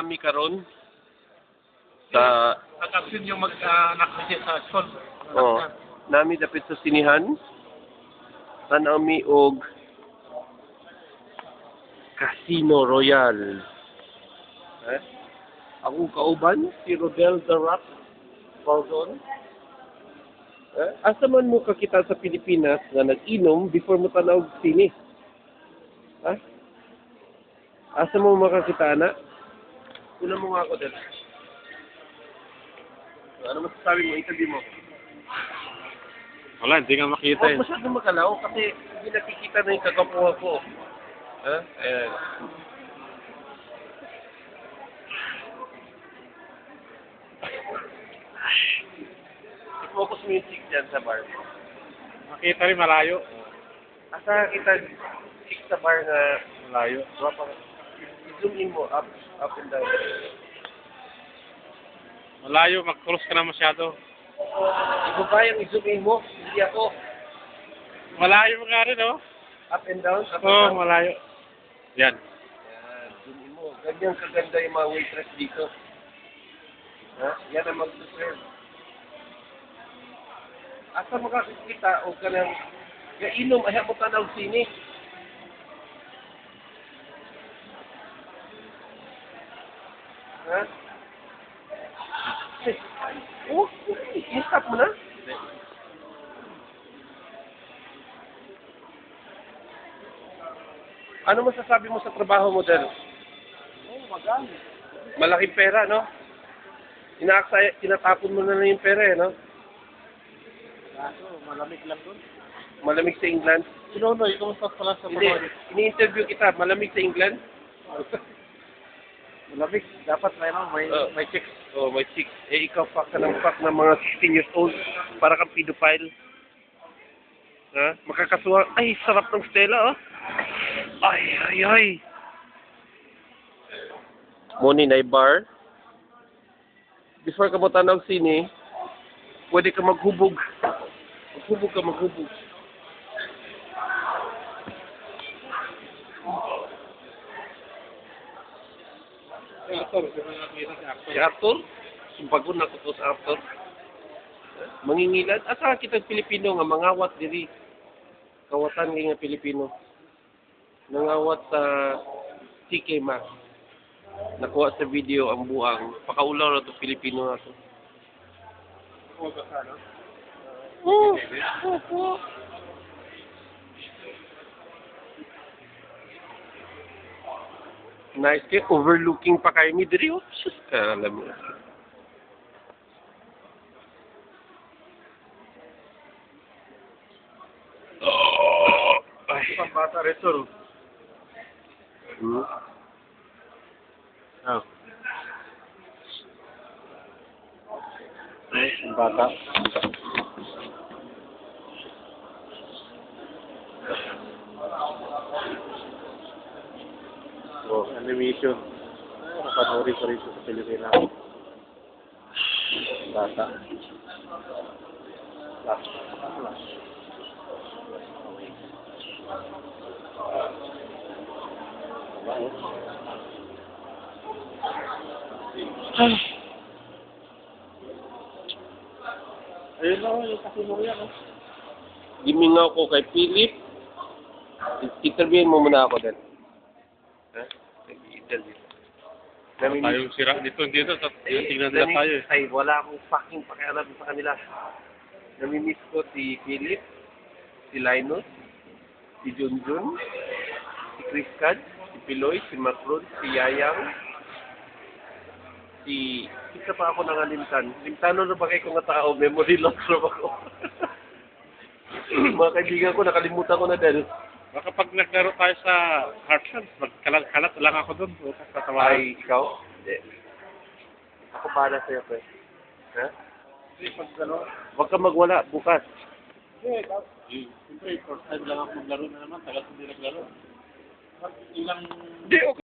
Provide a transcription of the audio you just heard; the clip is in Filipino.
Kami karon sa Nag-action yung mag-anak sa school. nami dapit sa sinihan. Tanami og Casino Royale. Ako kauban si Rodel the Rock Falcon. Asa man mo kakita sa Pilipinas nga nag-inom before mo tanaw og sini? Asa mo makakita na? Una mo nga ako din. Ano masasabi mo? Interview mo. Wala, hindi nga makita Huwag masyadong makalaw kasi hindi nakikita na yung kagapuha ko. Ayan. I-focus mo yung chick dyan sa bar. Makita rin malayo. Asa kita chick sa bar na Malayo. i-zoom in mo up and down. Malayo, mag-cross ka na masyado. Ibabayang i-zoom in mo, hindi ako. Malayo mo nga rin, oh. Up and down, up and Oo, down. malayo. Yan. Yan, zoom in mo. Ganyan kaganda yung mga waitress dito. Yan ang mag-serve. Asa makakikita o kanang inom, ayaw mo tanaw sini. Oh, i-stop mo na. Ano masasabi mo sa trabaho mo, Del? Magaan. Malaking pera, no? Tinatapon mo na yung pera, no? Kaso, malamig lang doon. Malamig sa England. Sinonoy, kumusta pala sa Hindi, ini-interview kita. Malamig sa England? Malamig. Dapat may chicks. Oh, may chicks. Eh, ikaw pak ka ng mga 16 years old. Para kang pedophile. Makakasuha. Ay, sarap ng Stella, oh. Ay. Muni na bar. Before ka mo tanaw sini, pwede ka maghubog. Maghubog. Si Arthur? Sumpagon na ko to sa Arthur. Mangingilan? Asa kita Pilipino nga mangawat diri. Kawatan kay nga Pilipino. Nangawat sa CK Max. Nakuha sa video ang buang. Pakaulaw na to Pilipino na to. Nice kay overlooking pa kayo mi diri. Oh, sus ka alam mo. Ay, Isang bata rito. Oh. Ay, ang bata. Oh, animation. Napanoorin ko rito sa Pilipinas. Bata. Ayun na, yung Casino yan, oh. Gimingaw ko kay Philip. Interviewin mo muna ako din. Interview. Tayong sira dito. Tingnan nila tayo, eh. Ay, wala akong fucking pakialam sa kanila. Namimiss ko si Philip, si Linus, si Junjun, si Chris Cad, si Piloy, si Macron, si Yayang, isa pa ako nangalimtan. Limtano na ba kayo nga tao? Memory loss na ako. Mga kaibigan ko, nakalimutan ko na dahil. Baka pag naglaro tayo sa Heartlands, magkalat lang ako doon. Ay, ikaw? Hindi. Ako para sa'yo, pre. Ha? Hindi, pag ano, Huwag ka magwala, bukas. siyempre, first time lang ako maglaro na naman. Tagal hindi naglaro. Ilang Hindi, okay.